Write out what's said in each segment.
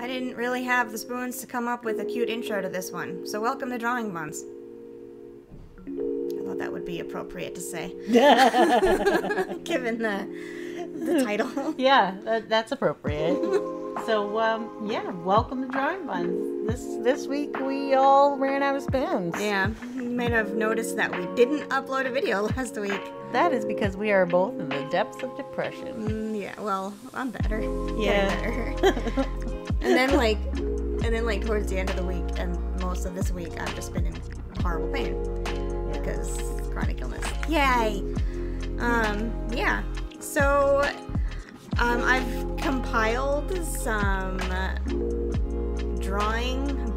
I didn't really have the spoons to come up with a cute intro to this one, so welcome to DrawingBunz. I thought that would be appropriate to say, given the title. Yeah, that's appropriate. So, yeah, welcome to DrawingBunz. This week we all ran out of spoons. Yeah, you may have noticed that we didn't upload a video last week. That is because we are both in the depths of depression. Yeah, well, I'm better. Yeah. Better. and then towards the end of the week and most of this week, I've just been in horrible pain because chronic illness. Yay! Yeah. So, I've compiled some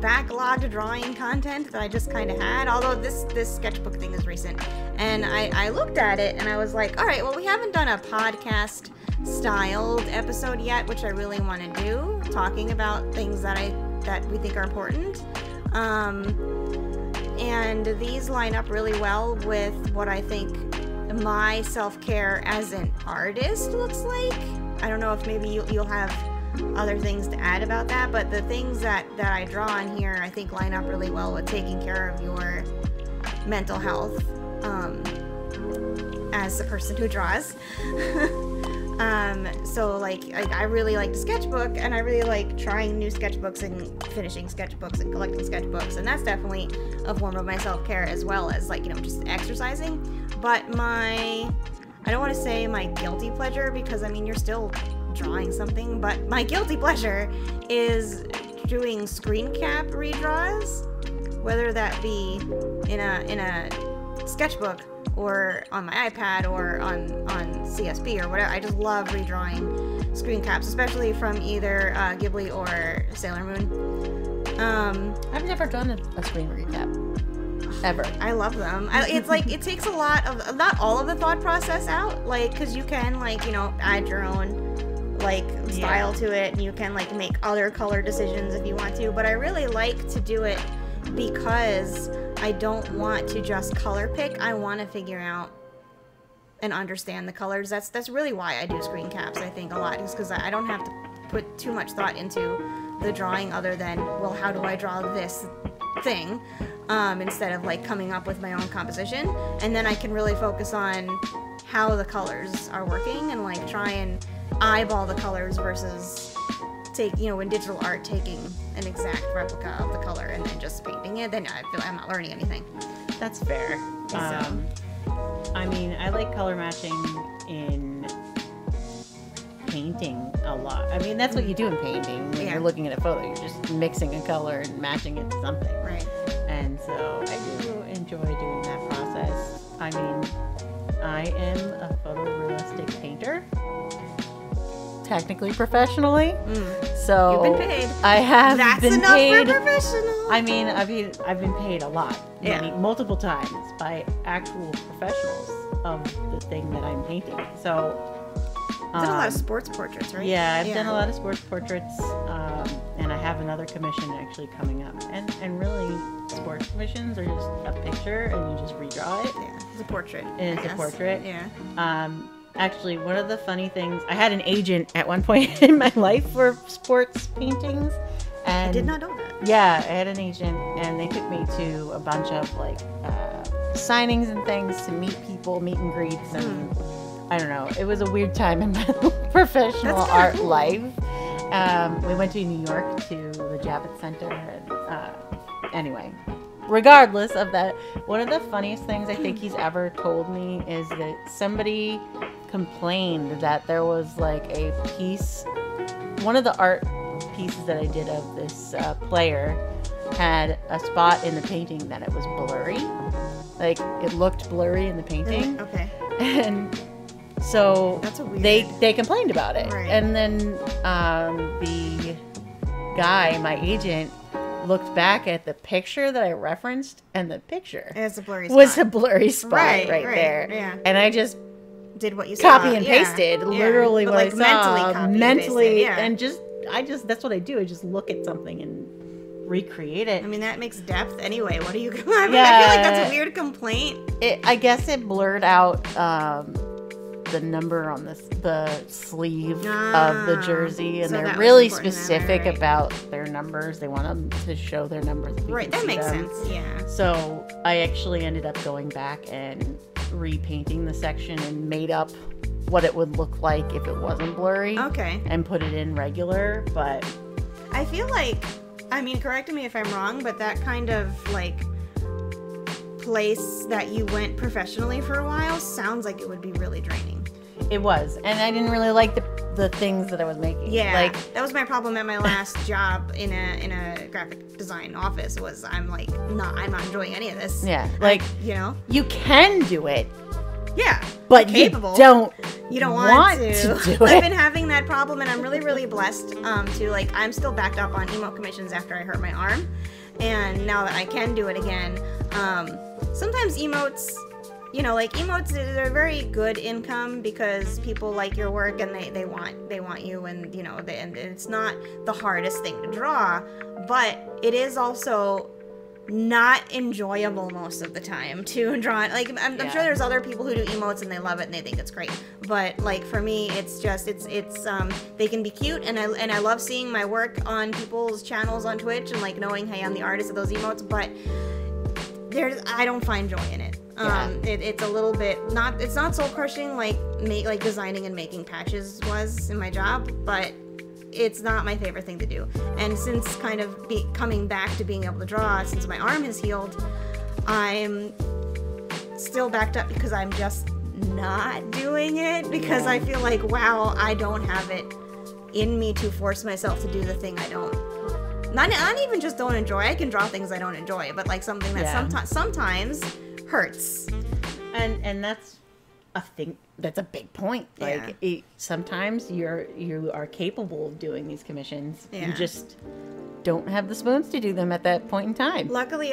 backlogged drawing content that I just kind of had, although this sketchbook thing is recent. And I looked at it and I was like, all right, well, we haven't done a podcast styled episode yet, which I really want to do, talking about things that we think are important. And these line up really well with what I think my self-care as an artist looks like. I don't know if maybe you'll have other things to add about that, but the things that I draw on here I think line up really well with taking care of your mental health as a person who draws. So like I really like the sketchbook, and I really like trying new sketchbooks and finishing sketchbooks and collecting sketchbooks, and that's definitely a form of my self-care, as well as, like, just exercising. But I don't want to say my guilty pleasure, because I mean, you're still drawing something, but my guilty pleasure is doing screen cap redraws, whether that be in a sketchbook or on my iPad or on CSP or whatever. I just love redrawing screen caps, especially from either Ghibli or Sailor Moon. I've never done a screen recap. Ever. I love them. It's like, it takes a lot of, not all of the thought process out, like, because you can, like, add your own, like, style to it, and you can, like, make other color decisions if you want to, but I really like to do it because I don't want to just color pick. I want to figure out and understand the colors. That's really why I do screen caps, I think, a lot, is because I don't have to put too much thought into the drawing other than, well, how do I draw this thing, instead of, like, coming up with my own composition. And then I can really focus on how the colors are working and, like, try and eyeball the colors versus in digital art, taking an exact replica of the color and then just painting it. Then I feel like I'm not learning anything. That's fair. I mean, I like color matching in painting a lot. I mean, that's what you do in painting. When you're looking at a photo, you're just mixing a color and matching it to something. Right. And so I do enjoy doing that process. I mean, I am a photorealistic painter, technically professionally. So you've been paid. I have That's been enough paid. For professional. I mean, I've been paid a lot, multiple times by actual professionals of the thing that I'm painting. So you've done a lot of sports portraits, right? Yeah, I've done a lot of sports portraits, and I have another commission actually coming up. And really, sports commissions are just a picture and you just redraw it. Yeah, it's a portrait. And it's a portrait. Yeah. Actually, one of the funny things, I had an agent at one point in my life for sports paintings. And I did not know that. Yeah, I had an agent, and they took me to a bunch of, like, signings and things to meet people, meet and greets, and I don't know. It was a weird time in my professional art life. We went to New York to the Javits Center, and anyway, regardless of that, one of the funniest things I think he's ever told me is that somebody complained that there was, like, a piece, one of the art pieces that I did of this player had a spot in the painting that it was blurry. Like, it looked blurry in the painting. Okay. And so that's a weird... they complained about it. Right. And then the guy, my agent, looked back at the picture that I referenced, and the picture was a blurry spot. Right there. Yeah. And I just did what you copy and pasted literally what like, I saw mentally, and I just that's what I do. I just look at something and recreate it. I mean, that makes depth anyway. What do you? I feel like that's a weird complaint. I guess it blurred out the number on the sleeve of the jersey, and so they're that was really important then, specific right. about their numbers. They want them to show their numbers. Right, that makes sense. Yeah. So I actually ended up going back and repainting the section and made up what it would look like if it wasn't blurry. Okay. And put it in regular, but I feel like, I mean, correct me if I'm wrong, but that kind of like place that you went professionally for a while sounds like it would be really draining. it was. And I didn't really like the things that I was making. Yeah, like that was my problem at my last job in a graphic design office. Was I'm not enjoying any of this. Yeah, like you can do it. Yeah, but capable. You don't want to do it. I've been having that problem, and I'm really blessed to I'm still backed up on emo commissions after I hurt my arm, and now that I can do it again, sometimes emotes. Emotes, they're very good income because people like your work and they want you, and and it's not the hardest thing to draw, but it is also not enjoyable most of the time to draw. I'm sure there's other people who do emotes and they love it and they think it's great, but for me it's just it's they can be cute, and I love seeing my work on people's channels on Twitch and knowing, hey, I'm the artist of those emotes, but I don't find joy in it. It's a little bit it's not soul crushing like designing and making patches was in my job, but it's not my favorite thing to do. And since kind of coming back to being able to draw, since my arm has healed, I'm still backed up because I'm just not doing it because I feel like, wow, I don't have it in me to force myself to do the thing I don't. Not even just don't enjoy. I can draw things I don't enjoy, but something that sometimes hurts. And that's a thing. That's a big point. Sometimes you are capable of doing these commissions. You just don't have the spoons to do them at that point in time. Luckily,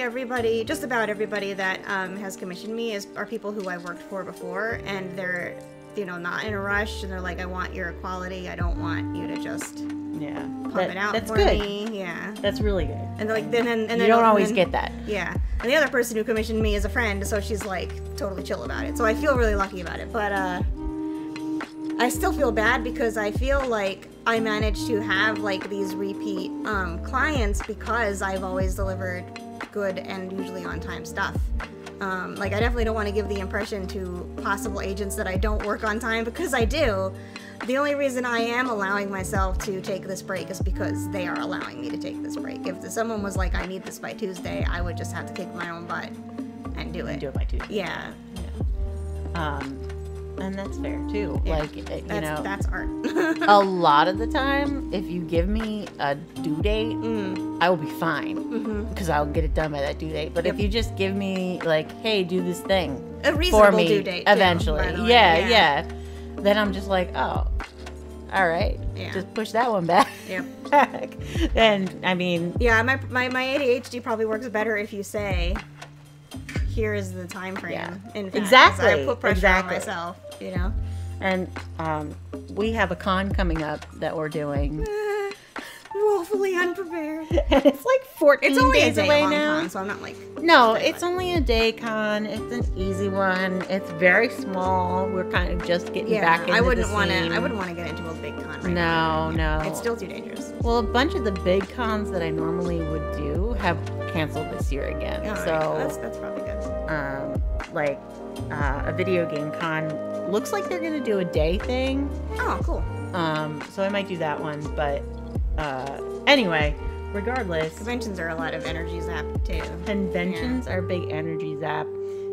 just about everybody that has commissioned me are people who I've worked for before, and they're not in a rush, and they're like, I want your quality. I don't want you to just pump it out for me. Yeah, that's really good. And then you don't always get that. Yeah, and the other person who commissioned me is a friend, so she's totally chill about it. So I feel really lucky about it. But I still feel bad because I feel like I managed to have these repeat clients because I've always delivered good and usually on time stuff. I definitely don't want to give the impression to possible agents that I don't work on time, because I do. The only reason I am allowing myself to take this break is because they are allowing me to take this break. If someone was like, I need this by Tuesday, I would just have to kick my own butt and do it. Do it by Tuesday. Yeah. And that's fair too. Yeah. That's art. A lot of the time, if you give me a due date, I will be fine because I'll get it done by that due date. But if you just give me hey, do this thing a reasonable for me due date eventually, too, yeah, then I'm just like, oh, all right, just push that one back. Back. And I mean, my ADHD probably works better if you say, here is the time frame. Yeah. In fact, exactly. I put pressure on myself, And we have a con coming up that we're doing. Woefully unprepared. And it's 14 days away now. Con, so I'm not No, it's only a day con. It's an easy one. It's very small. We're kind of just getting back into I wouldn't want to get into a big con right now. No. It's still too dangerous. Well, a bunch of the big cons that I normally would do have canceled this year again. That's probably good. A video game con looks like they're gonna do a day thing. Oh, cool. So I might do that one, but anyway, regardless, conventions are a lot of energy zap too. Conventions are a big energy zap.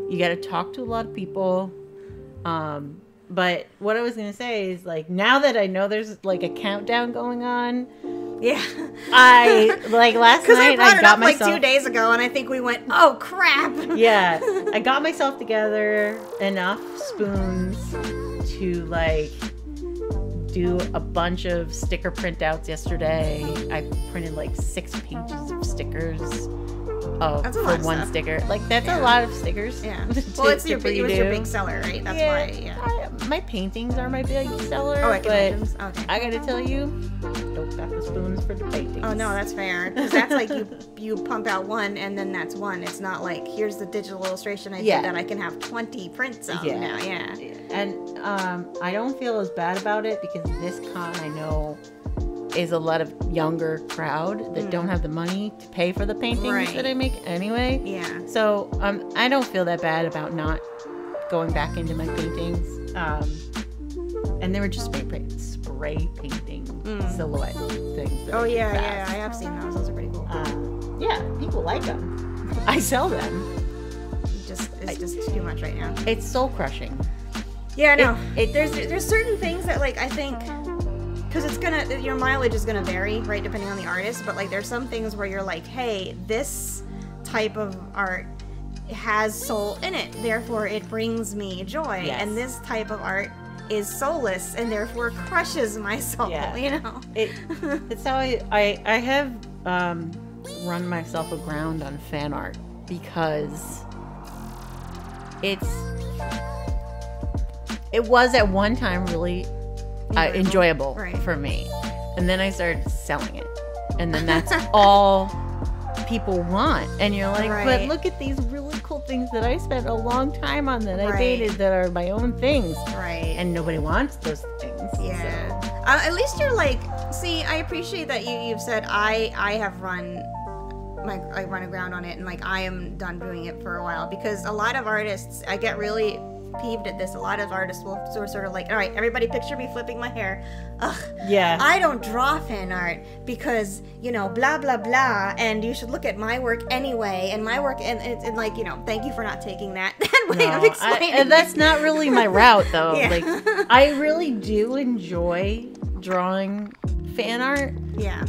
You got to talk to a lot of people. But what I was gonna say is now that I know there's a countdown going on. Yeah. I last night I got myself 2 days ago, and I think we went, oh crap. Yeah, I got myself together enough spoons to do a bunch of sticker printouts yesterday. I printed 6 pages of stickers for one sticker. That's a lot of stickers. Yeah. Well, it was your big seller, right? That's why. Yeah. My paintings are my big seller. Oh, I can. I gotta tell you, dope got this spoons for the paintings. Oh no, that's fair. Because that's like you pump out one and then that's one. It's not like here's the digital illustration I did that I can have 20 prints of now. Yeah. And I don't feel as bad about it because this con I know is a lot of younger crowd that don't have the money to pay for the paintings that I make anyway. Yeah. So I don't feel that bad about not going back into my paintings. And they were just spray painting silhouette things. Oh yeah, I have seen those. Those are pretty cool. Yeah, people like them. I sell them. It's just too much right now. It's soul crushing. Yeah, no. There's certain things that like I think. Because it's gonna, your mileage is gonna vary, right, depending on the artist. But like, there's some things where you're like, hey, this type of art has soul in it, therefore it brings me joy. Yes. And this type of art is soulless and therefore crushes my soul. Yeah. You know, it's how I have run myself aground on fan art because it was at one time really. Enjoyable for me, and then I started selling it, and then that's all people want, and you're like, but look at these really cool things that I spent a long time on that I painted that are my own things, and nobody wants those things. Yeah. So. At least you're like, see, I appreciate that you've said I have run aground on it, and like I am done doing it for a while, because a lot of artists, I get really peeved at this. A lot of artists will sort of like, all right, everybody picture me flipping my hair. Ugh. Yeah. I don't draw fan art because, you know, blah, blah, blah. And you should look at my work anyway. And my work, and like, you know, thank you for not taking that way of explaining. And that's not really my route, though. Yeah. Like, I really do enjoy drawing fan art. Yeah.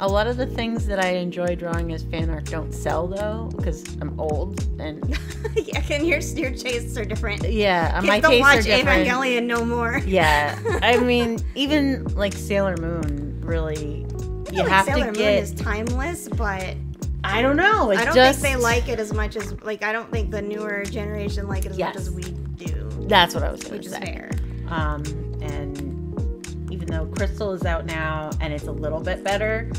A lot of the things that I enjoy drawing as fan art don't sell, though, because I'm old and yeah, and your tastes are different. Yeah, my tastes are different. Don't watch Evangelion no more. Yeah, I mean, even like Sailor Moon, really, you have Sailor to Moon get. Is timeless, but I don't know. I don't think they like it as much as like I don't think the newer generation like it as much as we do. That's what I was going to say. Which is fair. And even though Crystal is out now and it's a little bit better,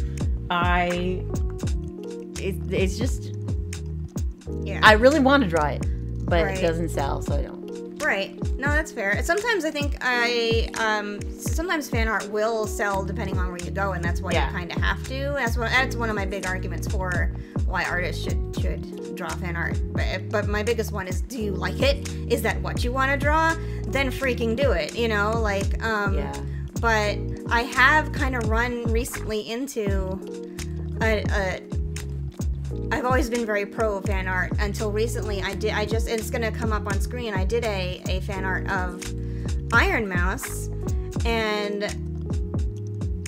it's just, I really want to draw it, but it doesn't sell, so I don't. Right. No, that's fair. Sometimes I think sometimes fan art will sell depending on where you go, and that's why you kind of have to. That's one of my big arguments for why artists should draw fan art. But my biggest one is, do you like it? Is that what you want to draw? Then freaking do it, you know? Like, but I have kind of run recently into I've always been very pro fan art until recently. It's gonna come up on screen. I did a fan art of Iron Mouse, and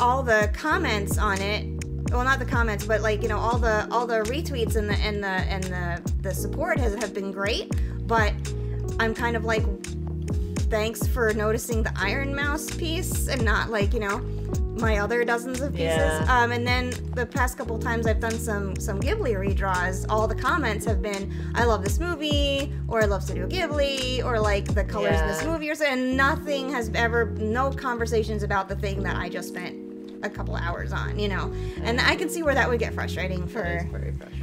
all the comments on it. Well, not the comments, but like, you know, all the retweets and the support have been great. But I'm kind of like, thanks for noticing the Iron Mouse piece and not like, you know, my other dozens of pieces. Yeah. And then the past couple times I've done some Ghibli redraws, all the comments have been, I love this movie, or I love Studio Ghibli, or like the colors in this movie, or so, and nothing has no conversations about the thing that I just spent a couple hours on, you know. And I can see where that would get frustrating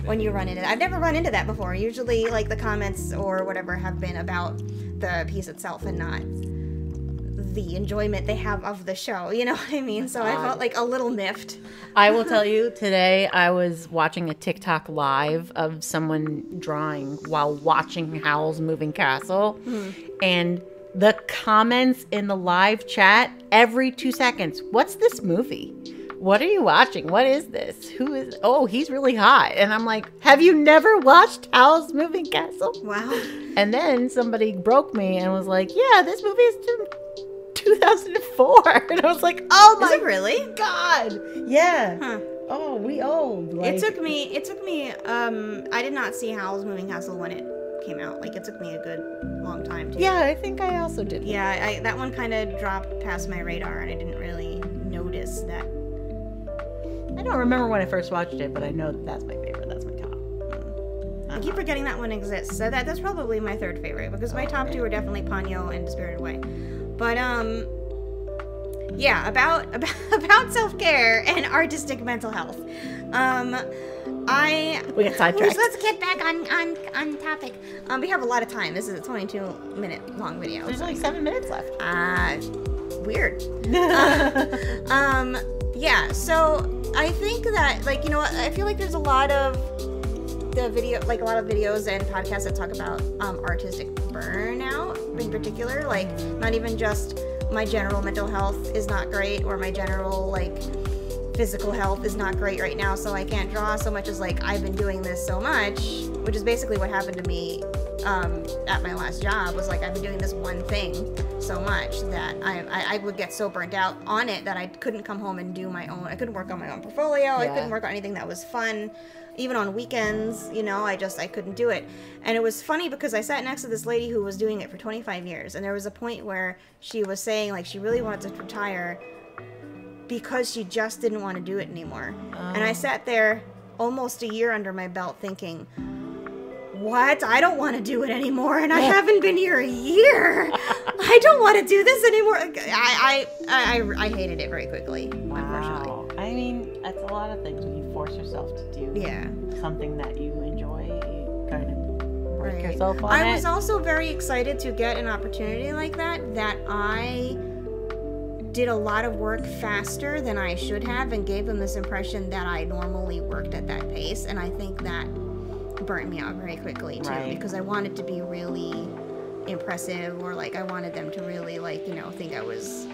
when you run into that. I've never run into that before. Usually like the comments or whatever have been about the piece itself and not the enjoyment they have of the show, you know what I mean? So I felt like a little miffed. I will tell you, today I was watching a TikTok live of someone drawing while watching Howl's Moving Castle, and the comments in the live chat every 2 seconds, what's this movie? What are you watching? What is this? Who is, oh, he's really hot. And I'm like, have you never watched Howl's Moving Castle? Wow. And then somebody broke me and was like, yeah, this movie is 2004. And I was like, oh my Is it really? God. Yeah. Huh. Oh, we old. Like, it took me, I did not see Howl's Moving Castle when it came out. Like, it took me a good long time to. Yeah, I think I also did. Yeah, that one kind of dropped past my radar, and I didn't really notice that. I don't remember when I first watched it, but I know that's my favorite. That's my top. I keep forgetting that one exists. So that's probably my third favorite, because my top two are definitely Ponyo and Spirited Away. But yeah, about self-care and artistic mental health. We got sidetracked. Let's get back on topic. We have a lot of time. This is a 22-minute long video. There's only 7 minutes left. Weird. Yeah, so I think that, like, you know, I feel like there's a lot of videos and podcasts that talk about artistic burnout in particular. Like, not even just my general mental health is not great, or my general, like, physical health is not great right now, so I can't draw so much as, like, I've been doing this so much, which is basically what happened to me at my last job. Was like, I've been doing this one thing so much that I would get so burnt out on it that I couldn't come home and do my own. I couldn't work on my own portfolio. Yeah. I couldn't work on anything that was fun, even on weekends. You know, I couldn't do it. And it was funny because I sat next to this lady who was doing it for 25 years, and there was a point where she was saying, like, she really wanted to retire because she just didn't want to do it anymore. And I sat there almost a year under my belt thinking, what? I don't want to do it anymore, and I haven't been here a year. I don't want to do this anymore. I hated it very quickly, unfortunately. I mean, that's a lot of things when you force yourself to do something that you enjoy. You kind of work yourself on it. I was also very excited to get an opportunity like that I did a lot of work faster than I should have, and gave them this impression that I normally worked at that pace, and I think that burnt me out very quickly too, because I wanted to be really impressive, or like I wanted them to really, like, you know, think I was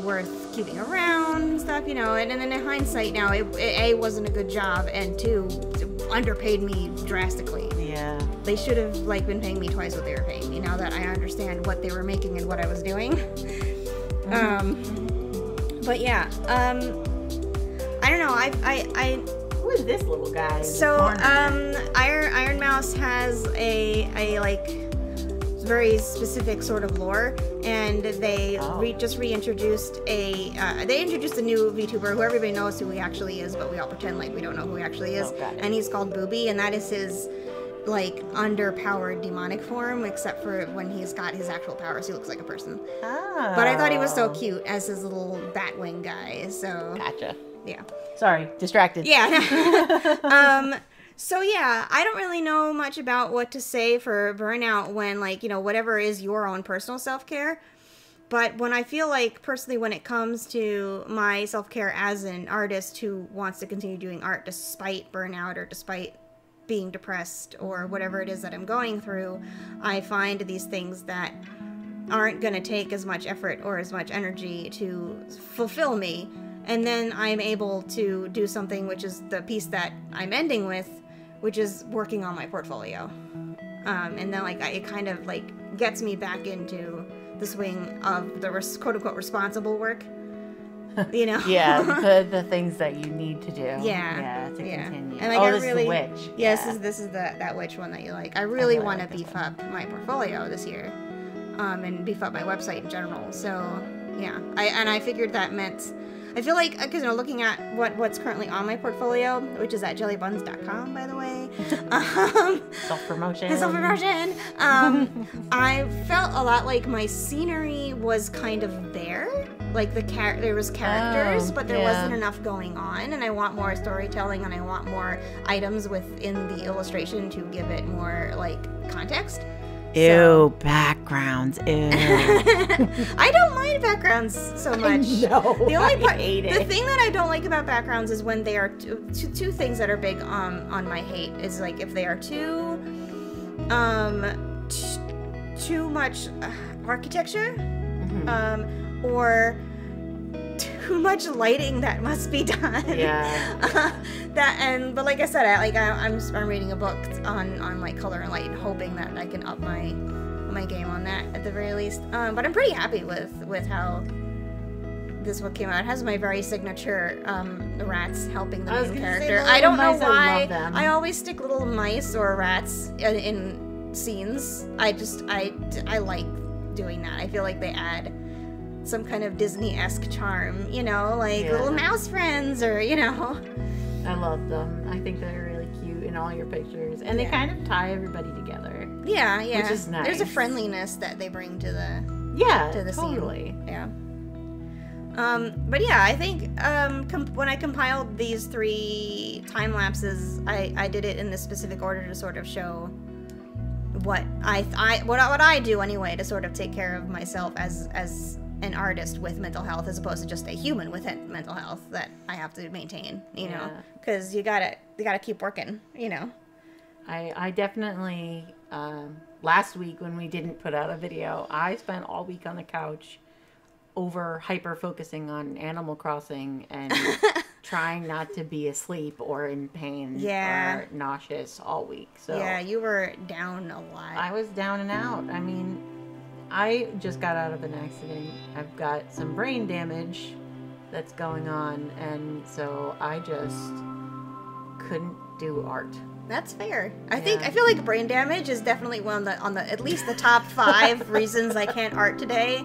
worth keeping around and stuff, you know. And then in hindsight now, it A, wasn't a good job, and 2, underpaid me drastically. Yeah, they should have, like, been paying me twice what they were paying me, now that I understand what they were making and what I was doing. But yeah, I don't know, I who is this little guy? So, Iron Mouse has a like very specific sort of lore, and they just reintroduced they introduced a new VTuber who everybody knows who he actually is, but we all pretend like we don't know who he actually is. And he's called Jobii, and that is his, like, underpowered demonic form, except for when he's got his actual powers, he looks like a person. But I thought he was so cute as his little Batwing guy, so... Gotcha. Yeah. Sorry, distracted. Yeah. So yeah, I don't really know much about what to say for burnout when, like, you know, whatever is your own personal self-care. But when I feel like, personally, when it comes to my self-care as an artist who wants to continue doing art despite burnout or despite being depressed or whatever it is that I'm going through, I find these things that aren't going to take as much effort or as much energy to fulfill me. And then I'm able to do something, which is the piece that I'm ending with, which is working on my portfolio. And then, like, it kind of, like, gets me back into the swing of the quote-unquote responsible work, you know? Yeah, the things that you need to do. Yeah, to continue. And, like, this is the witch. Yes, this is that witch one that you like. I really want to beef up my portfolio this year, and beef up my website in general. So, yeah. I figured that meant... I feel like, because, you know, looking at what's currently on my portfolio, which is at jellybunz.com, by the way. Self-promotion. I felt a lot like my scenery was kind of there. Like, there was characters, but there wasn't enough going on. And I want more storytelling, and I want more items within the illustration to give it more, like, context. Ew, backgrounds. Ew. I don't mind backgrounds so much. No, the only part, I hate it. The thing that I don't like about backgrounds is when they are two things that are big on my hate is, like, if they are too much architecture, or too much lighting that must be done. Yeah. But like I said, I'm reading a book on like color and light, and hoping that I can up my game on that at the very least. But I'm pretty happy with how this book came out. It has my very signature rats helping the main character. I don't know why. I always stick little mice or rats in scenes. I like doing that. I feel like they add some kind of Disney-esque charm, you know, like little mouse friends, or, you know. I love them. I think they're really cute in all your pictures, and they kind of tie everybody together. Yeah, which is nice. There's a friendliness that they bring to the scene. Totally. Yeah. But yeah, I think when I compiled these 3 time lapses, I did it in this specific order to sort of show what I do anyway to sort of take care of myself as an artist with mental health, as opposed to just a human with mental health that I have to maintain, you know, because you gotta keep working, you know. I definitely last week when we didn't put out a video, I spent all week on the couch over hyper focusing on Animal Crossing and trying not to be asleep or in pain or nauseous all week. So yeah, you were down a lot. I was down and out. I mean, I just got out of an accident. I've got some brain damage that's going on, and so I just couldn't do art. That's fair. I feel like brain damage is definitely one on the at least the top 5 reasons I can't art today.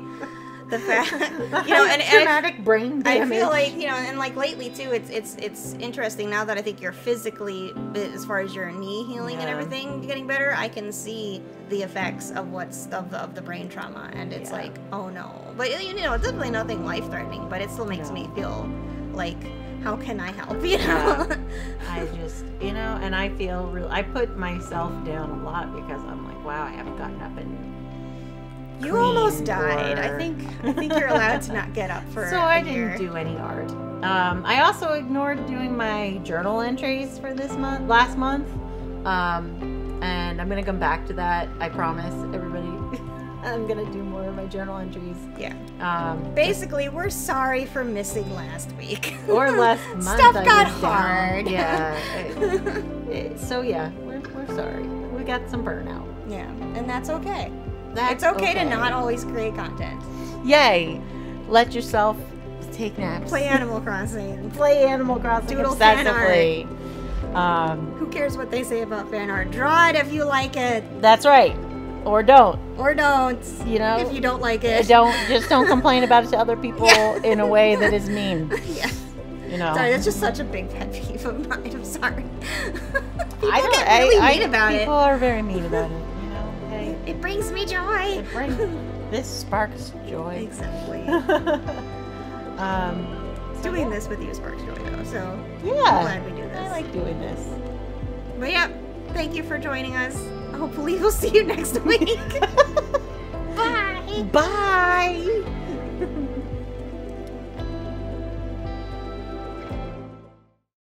The fact, you know, and traumatic brain damage. I feel like, you know, and like lately too, it's interesting now that I think you're physically, as far as your knee healing and everything getting better, I can see the effects of of the brain trauma, and it's like, oh no. But you know, it's definitely nothing life threatening, but it still makes me feel like, how can I help? You know, I just, you know, and I feel I put myself down a lot because I'm like, wow, I haven't gotten up and. You almost died. I think you're allowed to not get up for so I didn't do any art. I also ignored doing my journal entries for last month. And I'm gonna come back to that. I promise everybody. I'm gonna do more of my journal entries. Yeah. Basically, we're sorry for missing last week. Or last month. Stuff got hard. Yeah. So yeah, we're sorry. We got some burnout. Yeah, and that's okay. It's okay to not always create content. Yay! Let yourself take naps. Play Animal Crossing. Play Animal Crossing Doodle obsessively. fan art. Who cares what they say about fan art? Draw it if you like it. That's right. Or don't. Or don't. You know? If you don't like it. Don't complain about it to other people in a way that is mean. Yeah. You know. Sorry, that's just such a big pet peeve of mine. I'm sorry. People I get really mean about it. People are very mean about it. It brings me joy. This sparks joy. Exactly. Doing this with you sparks joy, though. So I'm glad we do this. I like doing this. But yeah, thank you for joining us. Hopefully, we'll see you next week. Bye. Bye.